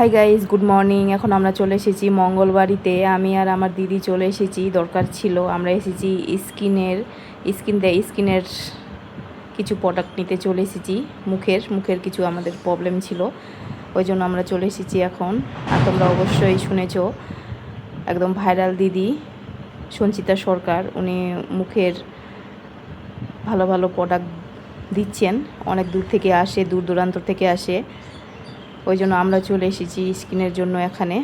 Hi guys, good morning. এখন আমরা চলে এসেছি মঙ্গলবাড়িতে। আমি আর আমার দিদি চলে এসেছি, দরকার ছিল। আমরা এসেছি স্কিনের কিছু প্রোডাক্ট নিতে চলে এসেছি। মুখের কিছু আমাদের প্রবলেম ছিল, ওই জন্য আমরা চলে এসেছি এখন। আর তোমরা অবশ্যই শুনেছ, একদম ভাইরাল দিদি সঞ্চিতা সরকার, উনি মুখের ভালো ভালো প্রোডাক্ট দিচ্ছেন। অনেক দূর থেকে আসে, দূর দূরান্ত থেকে আসে, ওই জন্য আমরা চলে এসেছি স্কিনের জন্য। এখানে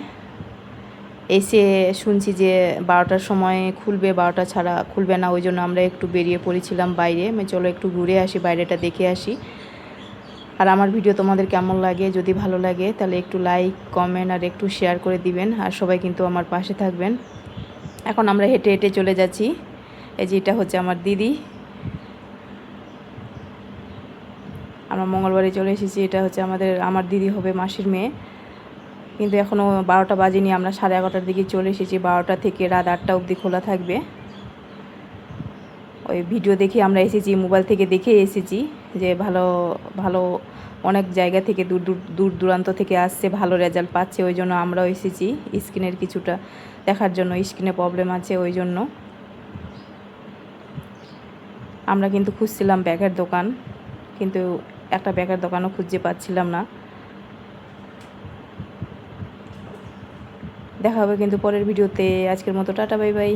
এসে শুনছি যে 12টার সময় খুলবে, 12টা ছাড়া খুলবে না। ওই জন্য আমরা একটু বেরিয়ে পড়েছিলাম বাইরে। চলো একটু ঘুরে আসি, বাইরেটা দেখে আসি। আর আমার ভিডিও তোমাদের কেমন লাগে, যদি ভালো লাগে তাহলে একটু লাইক, কমেন্ট আর একটু শেয়ার করে দিবেন। আর সবাই কিন্তু আমার পাশে থাকবেন। এখন আমরা হেঁটে হেঁটে চলে যাচ্ছি। এই যে এটা হচ্ছে আমার দিদি। আমরা মঙ্গলবারে চলে এসেছি। এটা হচ্ছে আমার দিদি হবে, মাসির মেয়ে। কিন্তু এখনও 12টা বাজেনি, আমরা 11:30টার দিকে চলে এসেছি। 12টা থেকে রাত 8টা অবধি খোলা থাকবে। ওই ভিডিও দেখে আমরা এসেছি, মোবাইল থেকে দেখে এসেছি যে ভালো ভালো অনেক জায়গা থেকে দূর দূরান্ত থেকে আসছে, ভালো রেজাল্ট পাচ্ছে। ওই জন্য আমরাও এসেছি স্কিনের কিছুটা দেখার জন্য। স্কিনে প্রবলেম আছে, ওই জন্য আমরা কিন্তু খুঁজছিলাম ব্যাগের দোকান, কিন্তু একটা ব্যাগের দোকানও খুঁজে পাচ্ছিলাম না। দেখা হবে কিন্তু পরের ভিডিওতে। আজকের মতো টাটা, বাই বাই।